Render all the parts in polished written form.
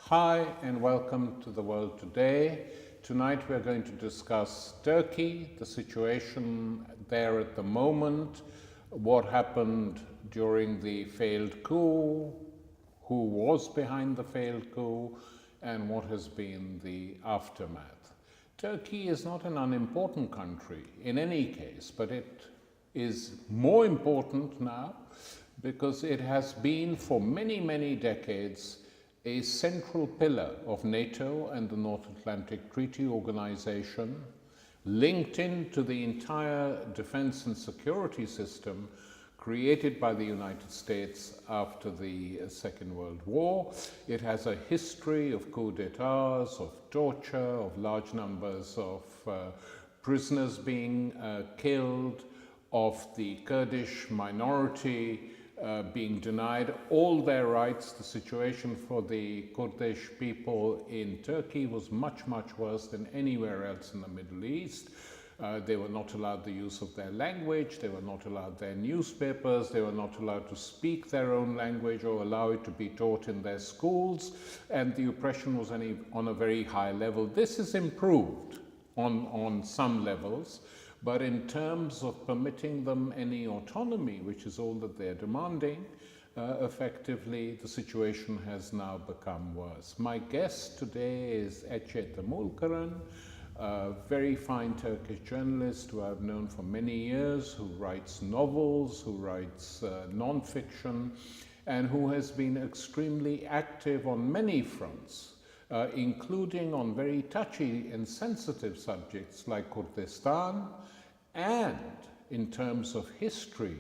Hi and welcome to The World Today. Tonight we're going to discuss Turkey, the situation there at the moment, what happened during the failed coup, who was behind the failed coup, and what has been the aftermath. Turkey is not an unimportant country in any case, but it is more important now because it has been for many, many decades a central pillar of NATO and the North Atlantic Treaty Organization, linked into the entire defense and security system created by the United States after the Second World War. It has a history of coups d'etats, of torture, of large numbers of prisoners being killed, of the Kurdish minority being denied all their rights. The situation for the Kurdish people in Turkey was much, much worse than anywhere else in the Middle East. They were not allowed the use of their language, they were not allowed their newspapers, they were not allowed to speak their own language or allow it to be taught in their schools, and the oppression was on a very high level. This is improved on some levels, but in terms of permitting them any autonomy, which is all that they're demanding, effectively the situation has now become worse. My guest today is Ece Temulkaran, a very fine Turkish journalist who I've known for many years, who writes novels, who writes non-fiction, and who has been extremely active on many fronts, including on very touchy and sensitive subjects like Kurdistan, and in terms of history,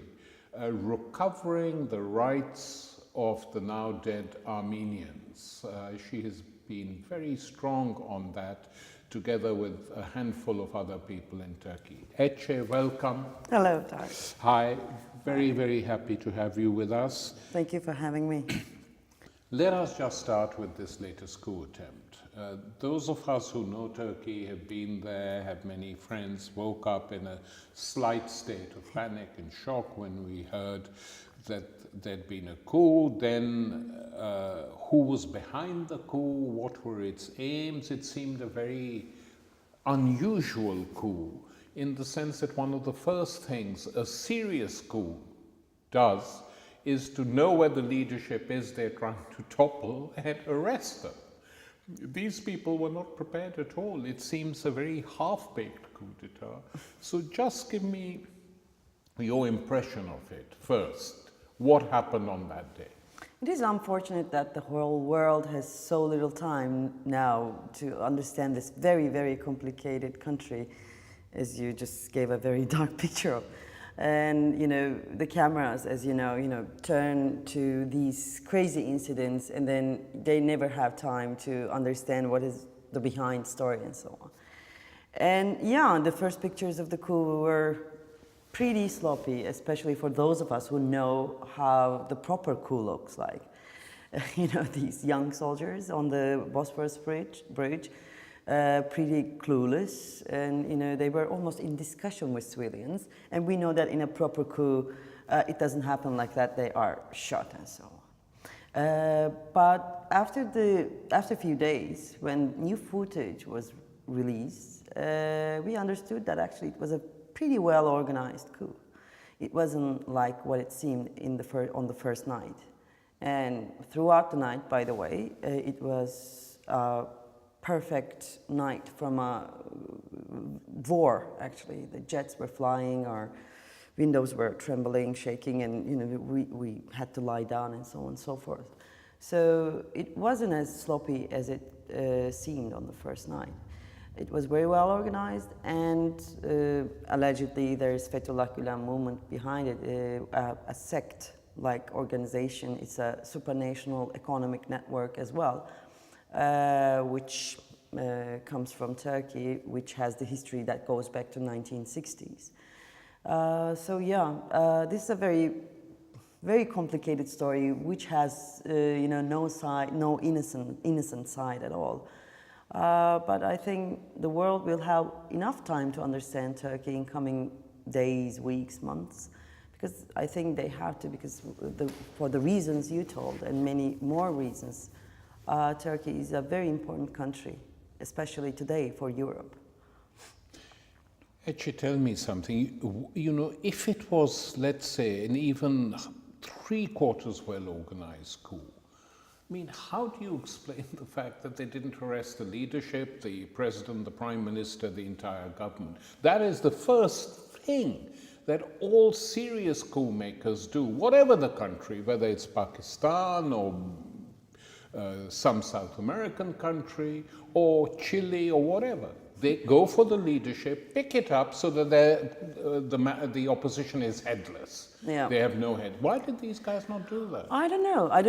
recovering the rights of the now dead Armenians. She has been very strong on that, together with a handful of other people in Turkey. Ece, welcome. Hello, Tarek. Hi, very happy to have you with us. Thank you for having me. Let us just start with this latest coup attempt. Those of us who know Turkey, have been there, have many friends, woke up in a slight state of panic and shock when we heard that there'd been a coup. Then who was behind the coup, what were its aims? It seemed a very unusual coup in the sense that one of the first things a serious coup does is to know where the leadership is they're trying to topple and arrest them. These people were not prepared at all. It seems a very half-baked coup d'etat. So just give me your impression of it first. What happened on that day? It is unfortunate that the whole world has so little time now to understand this very complicated country, as you just gave a very dark picture of. And the cameras, as you know, turn to these crazy incidents, and then they never have time to understand what is the behind story and so on. And yeah, the first pictures of the coup were pretty sloppy, especially for those of us who know how the proper coup looks like. These young soldiers on the Bosphorus bridge, pretty clueless, and they were almost in discussion with civilians. And we know that in a proper coup, it doesn't happen like that. They are shot and so on. But after a few days, when new footage was released, we understood that actually it was a pretty well organized coup. It wasn't like what it seemed on the first night. And throughout the night, by the way, it was perfect night from a war, actually. The jets were flying, our windows were trembling, shaking, and we had to lie down and so on and so forth. So it wasn't as sloppy as it seemed on the first night. It was very well organized, and allegedly there is Fethullah Gülen movement behind it, a sect-like organization. It's a supranational economic network as well, which comes from Turkey, which has the history that goes back to 1960s. So yeah, this is a very complicated story, which has no innocent side at all. But I think the world will have enough time to understand Turkey in coming days, weeks, months, because I think they have to, because for the reasons you told and many more reasons, Turkey is a very important country, especially today for Europe. Actually, tell me something. You know, if it was, let's say, an even 3/4 well-organized coup, I mean, how do you explain the fact that they didn't arrest the leadership, the president, the prime minister, the entire government? That is the first thing that all serious coup makers do, whatever the country, whether it's Pakistan or some South American country or Chile or whatever. They go for the leadership, pick it up so that the opposition is headless. Yeah. They have no head. Why did these guys not do that? I don't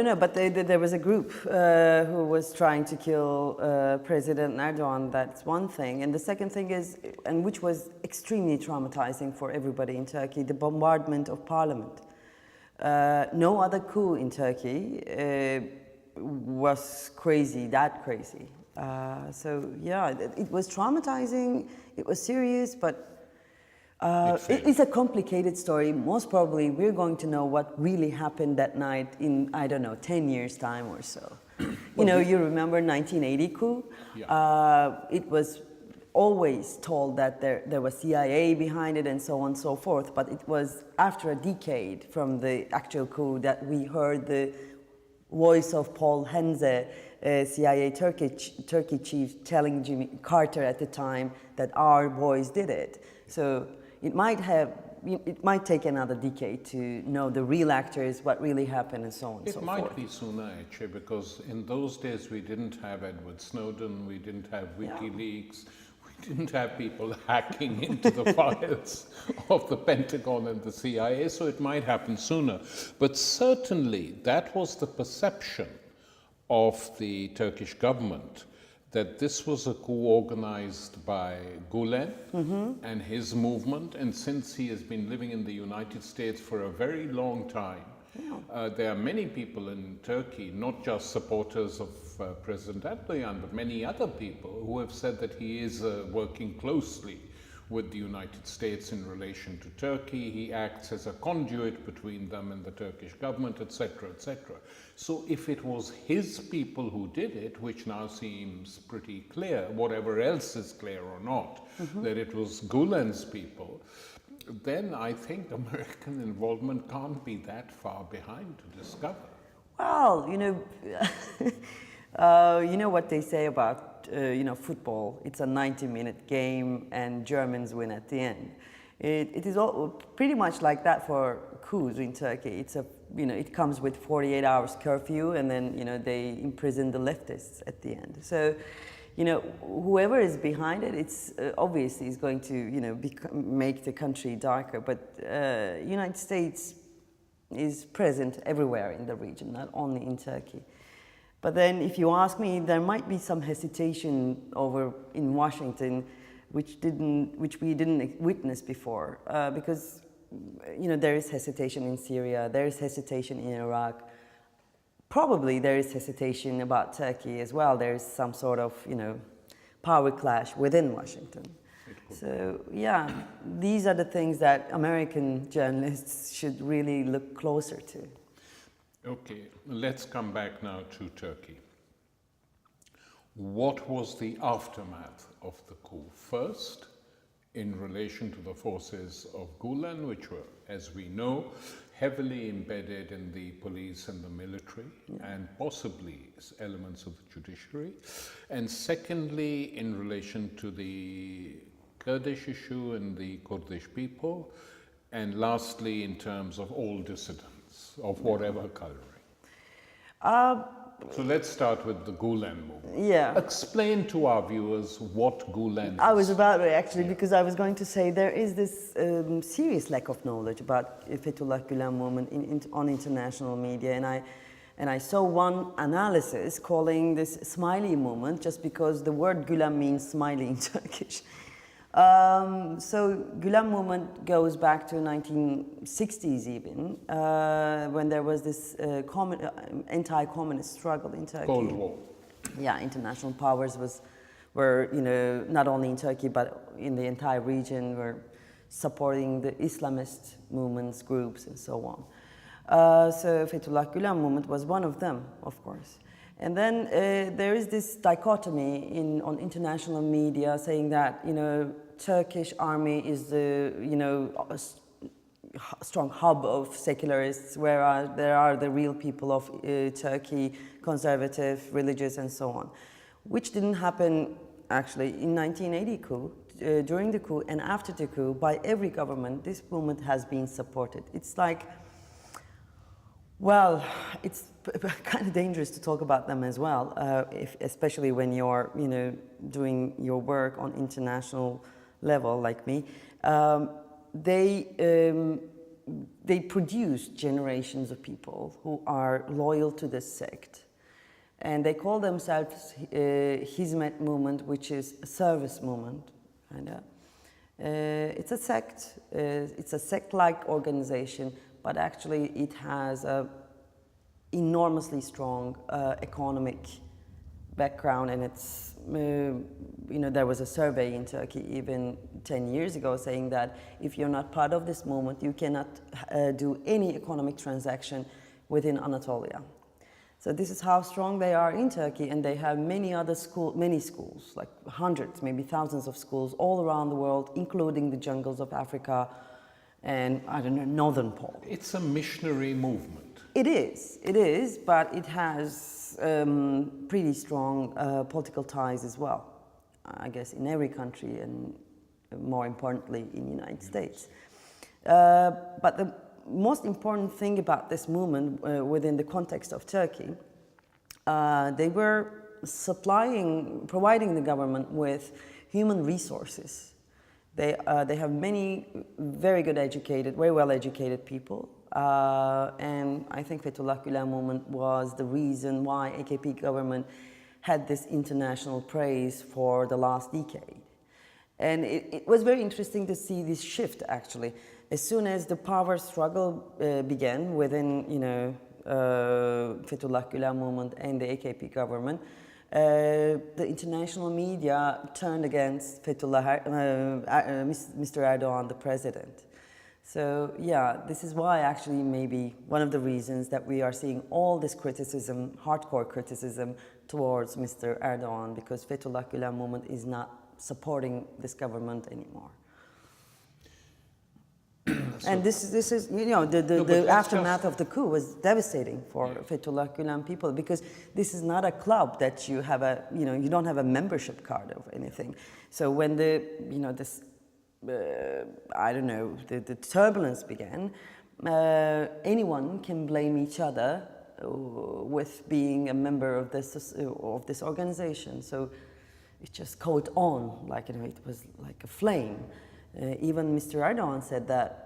know, but there was a group who was trying to kill President Erdogan, that's one thing. And the second thing is, and which was extremely traumatizing for everybody in Turkey, the bombardment of parliament. No other coup in Turkey was that crazy. So yeah, it was traumatizing, it was serious, but it's a complicated story. Most probably we're going to know what really happened that night in, I don't know, 10 years time or so. You know, you remember 1980 coup? Yeah. It was always told that there was CIA behind it and so on and so forth, but it was after a decade from the actual coup that we heard the voice of Paul Henze, CIA Turkey chief, telling Jimmy Carter at the time that our boys did it. So it might take another decade to know the real actors, what really happened, and so on and so forth. It might be sooner, actually, because in those days we didn't have Edward Snowden, we didn't have WikiLeaks, we didn't have people hacking into the files of the Pentagon and the CIA, so it might happen sooner. But certainly that was the perception of the Turkish government, that this was a coup organized by Gulen and his movement, and since he has been living in the United States for a very long time, there are many people in Turkey, not just supporters of President Erdogan, but many other people who have said that he is working closely with the United States in relation to Turkey. He acts as a conduit between them and the Turkish government, etc., etc. So if it was his people who did it, which now seems pretty clear, whatever else is clear or not, that it was Gulen's people, then I think American involvement can't be that far behind to discover. Well, you know what they say about football. It's a 90-minute game, and Germans win at the end. It is all pretty much like that for coups in Turkey. It comes with 48 hours curfew, and then they imprison the leftists at the end. So, whoever is behind it, it's obviously is going to make the country darker. But United States is present everywhere in the region, not only in Turkey. But then, if you ask me, there might be some hesitation over in Washington, which we didn't witness before, because there is hesitation in Syria, there is hesitation in Iraq. Probably there is hesitation about Turkey as well. There is some sort of power clash within Washington. So yeah, these are the things that American journalists should really look closer to. Okay, let's come back now to Turkey. What was the aftermath of the coup? First, in relation to the forces of Gulen, which were, as we know, heavily embedded in the police and the military, and possibly elements of the judiciary. And secondly, in relation to the Kurdish issue and the Kurdish people. And lastly, in terms of all dissidents of whatever coloring. So let's start with the Gulen movement. Yeah. Explain to our viewers what Gulen is. I was about to actually, because I was going to say there is this serious lack of knowledge about Fethullah Gülen movement on international media, and I saw one analysis calling this smiley movement just because the word Gülen means smiley in Turkish. So Gülen movement goes back to 1960s even, when there was this anti-communist struggle in Turkey. Cold War. Yeah, international powers were not only in Turkey but in the entire region were supporting the Islamist movements, groups, and so on. So Fethullah Gülen movement was one of them, of course. And then there is this dichotomy on international media saying that, Turkish army is the, strong hub of secularists, whereas there are the real people of Turkey, conservative, religious, and so on, which didn't happen actually in 1980 coup. During the coup and after the coup, by every government, this movement has been supported. It's like, well, it's kind of dangerous to talk about them as well, especially when you're, doing your work on international level like me. They produce generations of people who are loyal to this sect. And they call themselves Hizmet movement, which is a service movement. It's a sect. It's a sect-like organization, but actually it has a enormously strong economic background, and it's there was a survey in Turkey even 10 years ago saying that if you're not part of this movement, you cannot do any economic transaction within Anatolia. So this is how strong they are in Turkey, and they have many schools, like hundreds, maybe thousands of schools all around the world, including the jungles of Africa and, I don't know, Northern Pole. It's a missionary movement. It is, but it has pretty strong political ties as well, I guess, in every country, and more importantly in the United States. But the most important thing about this movement within the context of Turkey, they were providing the government with human resources. They have many very well educated people, and I think Fethullah Gülen movement was the reason why AKP government had this international praise for the last decade. And it was very interesting to see this shift, actually. As soon as the power struggle began within, Fethullah Gülen movement and the AKP government, the international media turned against Mr. Erdogan, the president. So yeah, this is why actually maybe one of the reasons that we are seeing all this criticism, hardcore criticism towards Mr. Erdogan, because Fethullah Gülen movement is not supporting this government anymore. And this is the aftermath of the coup was devastating for Fethullah Gülen people, because this is not a club that you have you don't have a membership card of anything. So when the turbulence began, anyone can blame each other with being a member of this organization. So it just caught on, like it was like a flame. Even Mr. Erdogan said that,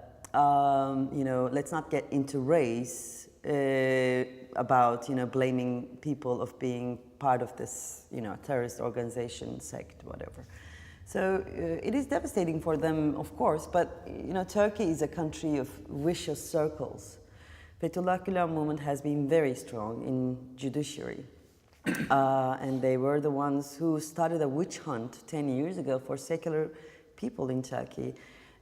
let's not get into race about, blaming people of being part of this, terrorist organization, sect, whatever. So it is devastating for them, of course, but, Turkey is a country of vicious circles. Fethullah Gülen movement has been very strong in judiciary. And they were the ones who started a witch hunt 10 years ago for secular people in Turkey.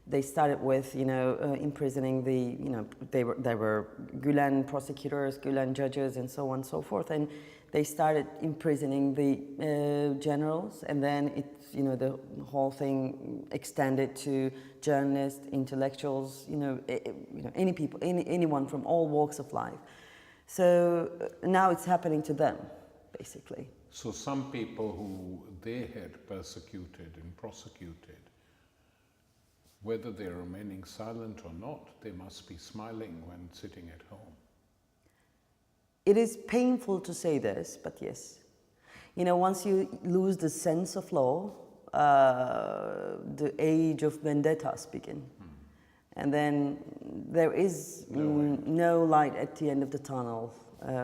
They started with, imprisoning there were Gülen prosecutors, Gülen judges, and so on and so forth. And they started imprisoning the generals, and then the whole thing extended to journalists, intellectuals, anyone from all walks of life. So now it's happening to them, basically. So some people who they had persecuted and prosecuted, whether they're remaining silent or not, they must be smiling when sitting at home. It is painful to say this, but yes. Once you lose the sense of law, the age of vendettas begin. And then there is no light at the end of the tunnel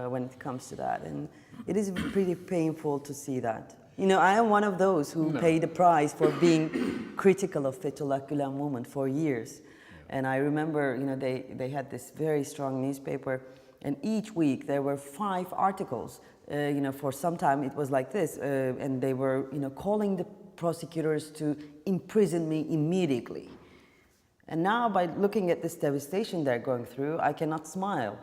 when it comes to that. And it is pretty painful to see that. I am one of those who paid the price for being critical of Fethullah Gülen movement for years. Yeah. And I remember, they had this very strong newspaper, and each week there were 5 articles. For some time it was like this, and they were, calling the prosecutors to imprison me immediately. And now, by looking at this devastation they're going through, I cannot smile.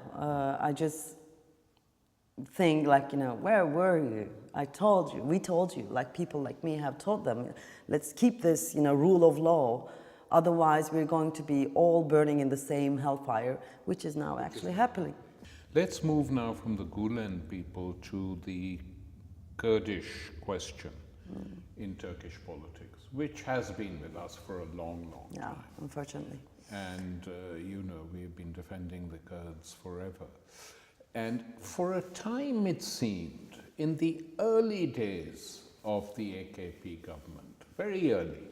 think like, where were you? I told you, we told you, like people like me have told them, let's keep this, rule of law. Otherwise, we're going to be all burning in the same hellfire, which is now actually happening. Let's move now from the Gulen people to the Kurdish question in Turkish politics, which has been with us for a long, long Yeah, time. unfortunately. And, we've been defending the Kurds forever. And for a time it seemed, in the early days of the AKP government, very early,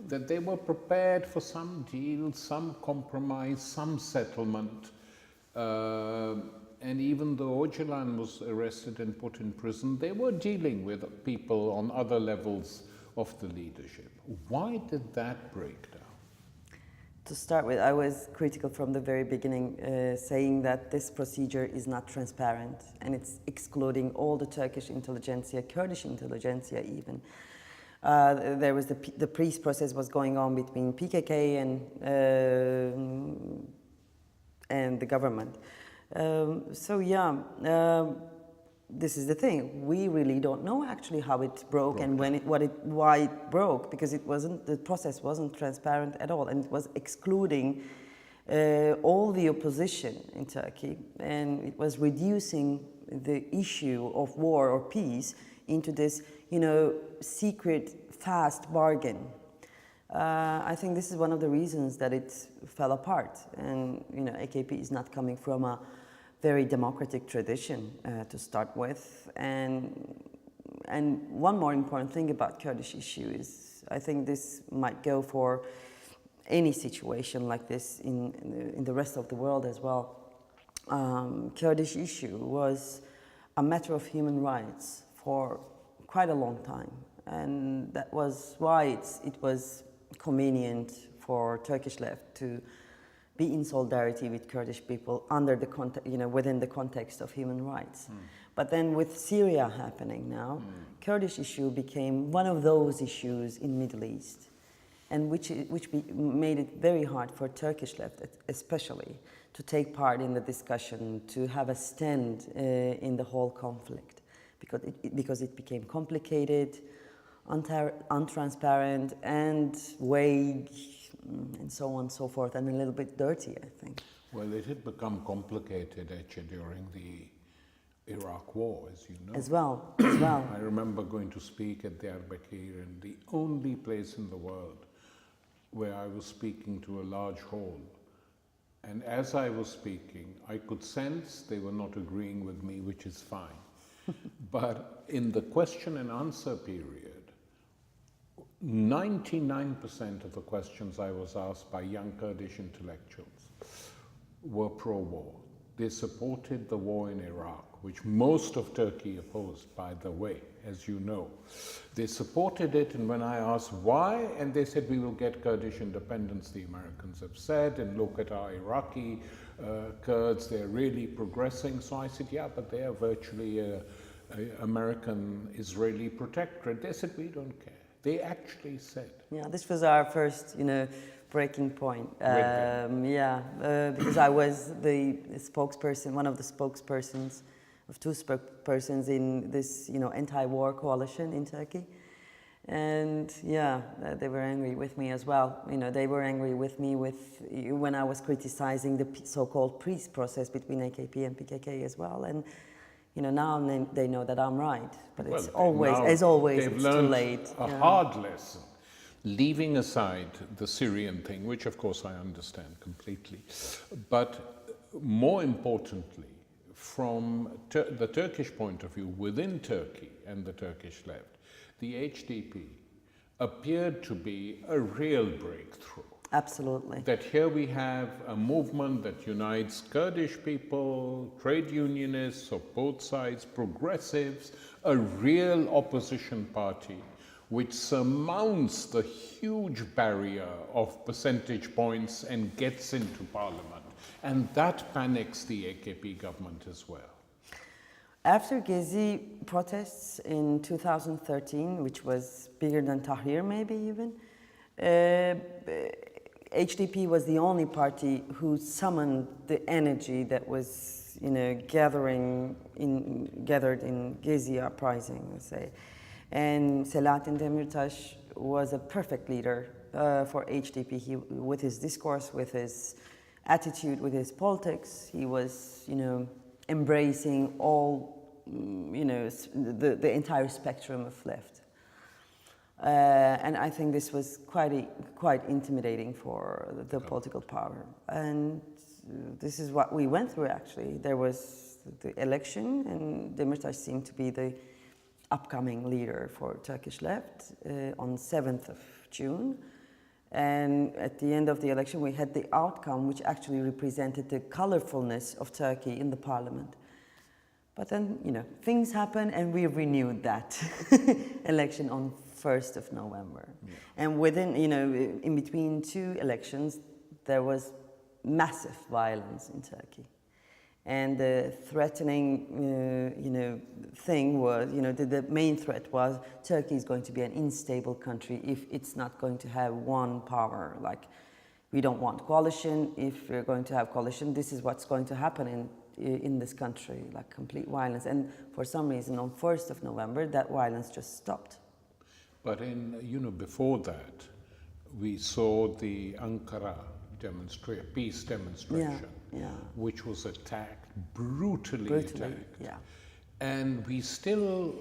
that they were prepared for some deal, some compromise, some settlement. And even though Öcalan was arrested and put in prison, they were dealing with people on other levels of the leadership. Why did that break down? To start with, I was critical from the very beginning, saying that this procedure is not transparent and it's excluding all the Turkish intelligentsia, Kurdish intelligentsia even. There was the peace process was going on between PKK and the government. This is the thing. We really don't know actually how it broke and why it broke, because the process wasn't transparent at all, and it was excluding all the opposition in Turkey, and it was reducing the issue of war or peace into this, secret, fast bargain. I think this is one of the reasons that it fell apart, and AKP is not coming from a very democratic tradition to start with, and one more important thing about Kurdish issue is, I think this might go for any situation like this in the rest of the world as well. Kurdish issue was a matter of human rights for quite a long time, and that was why it was convenient for Turkish left to be in solidarity with Kurdish people under the within the context of human rights. But then with Syria happening now, Kurdish issue became one of those issues in Middle East, and which made it very hard for Turkish left, especially, to take part in the discussion, to have a stand in the whole conflict, because it became complicated, untransparent, and vague, and so on and so forth, and a little bit dirty, I think. Well, it had become complicated actually during the Iraq War, as you know. As well. I remember going to speak at Diyarbakir, and the only place in the world where I was speaking to a large hall. And as I was speaking, I could sense they were not agreeing with me, which is fine. But in the question and answer period, 99% of the questions I was asked by young Kurdish intellectuals were pro-war. They supported the war in Iraq, which most of Turkey opposed, by the way, as you know. They supported it, and when I asked why, and they said, we will get Kurdish independence, the Americans have said, and look at our Iraqi Kurds, they're really progressing. So I said, yeah, but they are virtually an American-Israeli protectorate. They said, we don't care. They actually said. Yeah, this was our first, breaking point. Because I was the spokesperson, one of the spokespersons, of two spokespersons in this, anti-war coalition in Turkey. And they were angry with me as well. They were angry with me when I was criticizing the so-called peace process between AKP and PKK as well. And now they know that I'm right, but it's always, as always, it's too late. A hard lesson, leaving aside the Syrian thing, which of course I understand completely. But more importantly, from the Turkish point of view, within Turkey and the Turkish left, the HDP appeared to be a real breakthrough. Absolutely. That here we have a movement that unites Kurdish people, trade unionists of both sides, progressives, a real opposition party which surmounts the huge barrier of percentage points and gets into parliament. And that panics the AKP government as well. After Gezi protests in 2013, which was bigger than Tahrir maybe even, HDP was the only party who summoned the energy that was, gathered in Gezi uprising, let's say. And Selahattin Demirtas was a perfect leader for HDP. With his discourse, with his attitude, with his politics, he was, embracing all, the entire spectrum of left. And I think this was quite intimidating for the political power. And this is what we went through, actually. There was the election, and Demirtas seemed to be the upcoming leader for Turkish left on 7th of June. And at the end of the election, we had the outcome, which actually represented the colorfulness of Turkey in the parliament. But then, things happened, and we renewed that election on 1st of November. Yeah. And within, in between two elections, there was massive violence in Turkey. And the threatening, thing was, the main threat was Turkey is going to be an unstable country if it's not going to have one power. Like, we don't want coalition. If we're going to have coalition, this is what's going to happen in this country, like complete violence. And for some reason, on 1st of November, that violence just stopped. But before that, we saw the Ankara peace demonstration, which was attacked, brutally attacked. Yeah. And we still,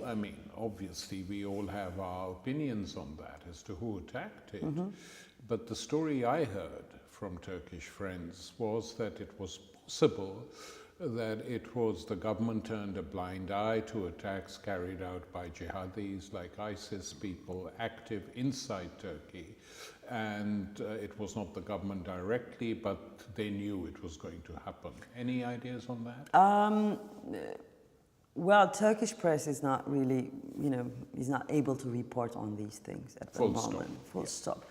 obviously we all have our opinions on that as to who attacked it. Mm-hmm. But the story I heard from Turkish friends was that it was possible that it was the government turned a blind eye to attacks carried out by jihadis like ISIS people active inside Turkey. And it was not the government directly, but they knew it was going to happen. Any ideas on that? Well, Turkish press is not really, is not able to report on these things at the moment. Full stop.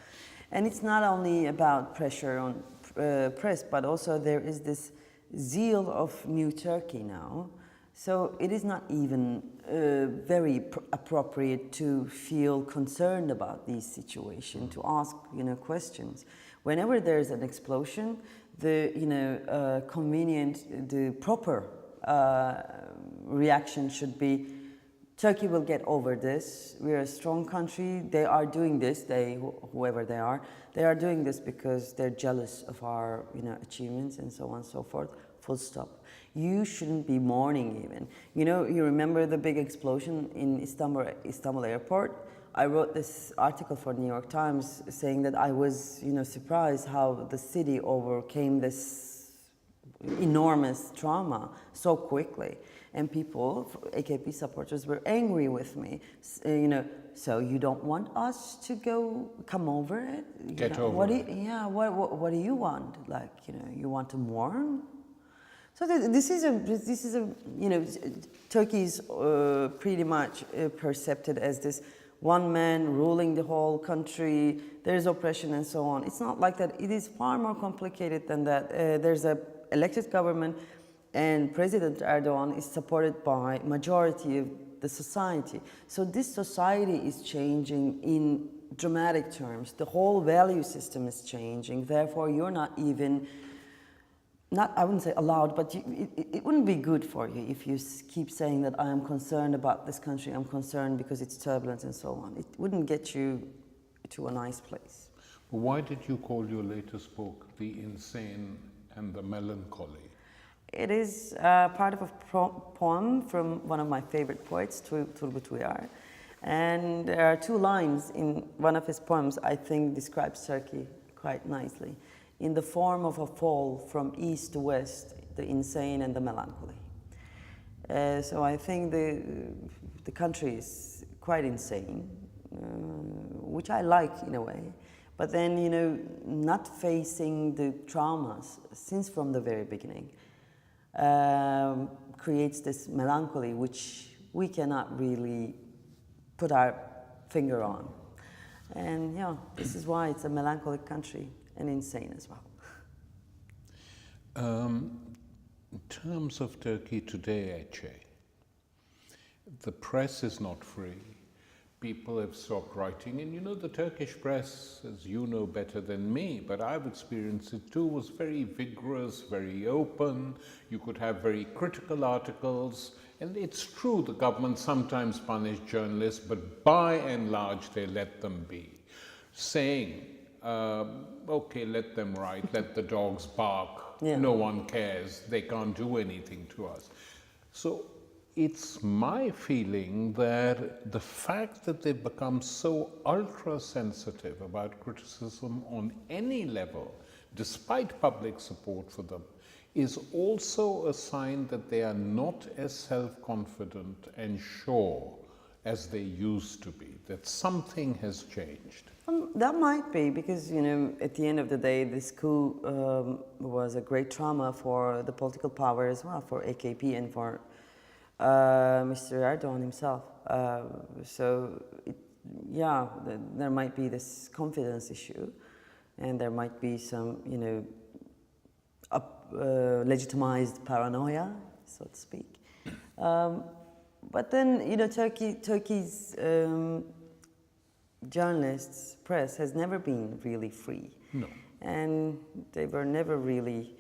And it's not only about pressure on press, but also there is this zeal of New Turkey now. So it is not even very appropriate to feel concerned about these situations, to ask, questions. Whenever there's an explosion, the, the proper reaction should be, Turkey will get over this. We're a strong country. They are doing this, whoever they are doing this because they're jealous of our, achievements and so on and so forth. Full stop. You shouldn't be mourning even. You remember the big explosion in Istanbul airport? I wrote this article for New York Times saying that I was, surprised how the city overcame this enormous trauma so quickly. And people, AKP supporters, were angry with me. So you don't want us to come over it? Get over it. What do you want? Like, you want to mourn? So this is a Turkey is pretty much perceived as this one man ruling the whole country. There's oppression and so on. It's not like that. It is far more complicated than that. There's a elected government, and President Erdogan is supported by majority of the society. So this society is changing in dramatic terms. The whole value system is changing. Therefore, you're not even. I wouldn't say allowed, but it wouldn't be good for you if you keep saying that I am concerned about this country, I'm concerned because it's turbulent and so on. It wouldn't get you to a nice place. Why did you call your latest book The Insane and the Melancholy? It is part of a poem from one of my favorite poets, Turgut Uyar. And there are two lines in one of his poems I think describes Turkey quite nicely. In the form of a fall from east to west, the insane and the melancholy. So I think the country is quite insane, which I like in a way. But then, not facing the traumas since from the very beginning creates this melancholy which we cannot really put our finger on. And this is why it's a melancholic country. And insane as well. In terms of Turkey today, Ece, the press is not free. people have stopped writing. And you know, the Turkish press, as you know better than me, but I've experienced it too, was very vigorous, very open. You could have very critical articles. And it's true, the government sometimes punish journalists, but by and large, they let them be. Saying, okay, let them write, let the dogs bark, Yeah. no one cares, they can't do anything to us. So it's my feeling that the fact that they've become so ultra sensitive about criticism on any level, despite public support for them, is also a sign that they are not as self-confident and sure as they used to be, that something has changed. That might be because, you know, at the end of the day, this coup was a great trauma for the political power as well, for AKP and for Mr. Erdogan himself. Yeah, there might be this confidence issue, and there might be some, you know, legitimized paranoia, so to speak. But then, you know, Turkey's journalists, press has never been really free. No. And they were never really,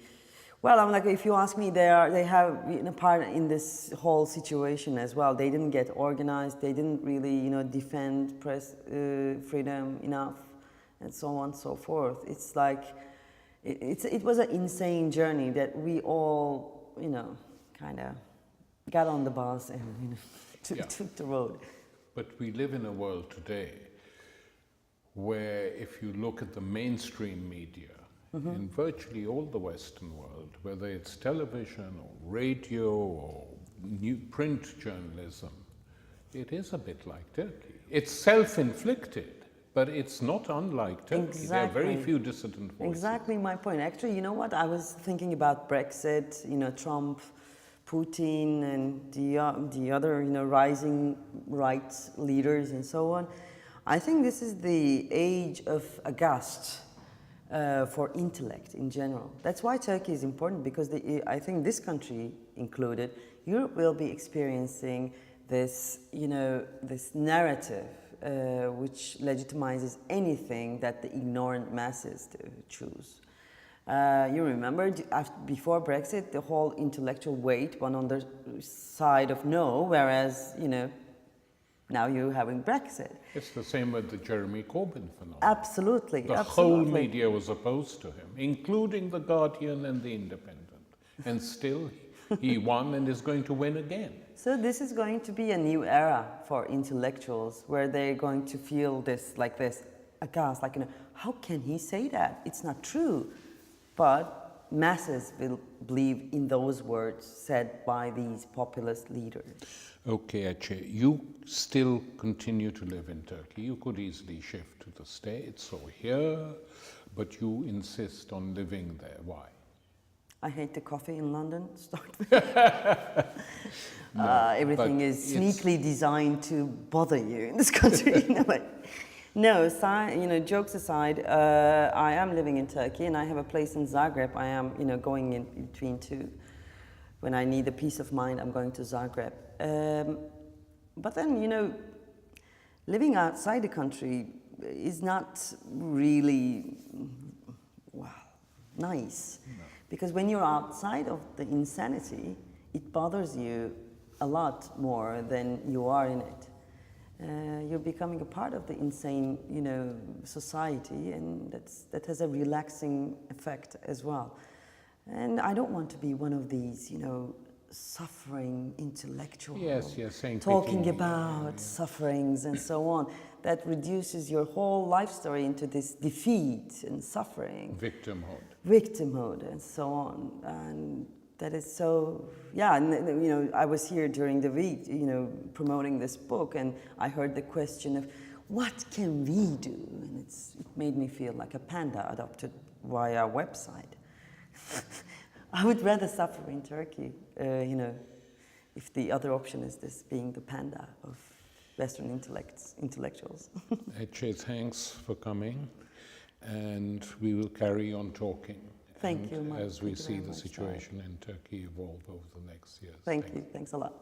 well, I'm like, if you ask me, they have been a part in this whole situation as well. They didn't get organized, they didn't really, you know, defend press freedom enough, and so on and so forth. It's like, it was an insane journey that we all, you know, kind of got on the bus and, you know, took the road. But we live in a world today where if you look at the mainstream media in virtually all the Western world, whether it's television or radio or new print journalism, it is a bit like Turkey. It's self-inflicted, but it's not unlike Turkey. Exactly. There are very few dissident voices. Exactly my point. Actually, you know what? I was thinking about Brexit, you know, Trump, Putin, and the other, you know, rising rights leaders and so on. I think this is the age of aghast for intellect in general. That's why Turkey is important, because I think this country included, Europe will be experiencing this, you know, this narrative which legitimizes anything that the ignorant masses choose. You remember, before Brexit, the whole intellectual weight went on the side of no, whereas, you know, now you're having Brexit. It's the same with the Jeremy Corbyn phenomenon. Absolutely. The whole media was opposed to him, including The Guardian and The Independent. And still, he won and is going to win again. So this is going to be a new era for intellectuals, where they're going to feel this, like this, aghast, like, you know, how can he say that? It's not true. But masses will believe in those words said by these populist leaders. Okay, Ece, you still continue to live in Turkey. You could easily shift to the States or here, but you insist on living there. Why? I hate the coffee in London, to start with. Everything is sneakily designed to bother you in this country. No, you know, jokes aside, I am living in Turkey and I have a place in Zagreb. I am, you know, going in between two. When I need a peace of mind, I'm going to Zagreb. But then, you know, living outside the country is not really, well, nice. No. Because when you're outside of the insanity, it bothers you a lot more than you are in it. You're becoming a part of the insane, you know, society, and that has a relaxing effect as well. And I don't want to be one of these, you know, suffering intellectuals. Yes, saying talking about sufferings and so on. That reduces your whole life story into this defeat and suffering. Victimhood and so on. And that is so, yeah, and, you know, I was here during the week, you know, promoting this book, and I heard the question of, what can we do? And it made me feel like a panda adopted via a website. I would rather suffer in Turkey, you know, if the other option is this being the panda of Western intellectuals. Ece, thanks for coming, and we will carry on talking. Thank you, Mark. As we see the situation in Turkey evolve over the next years. Thank you. Thanks a lot.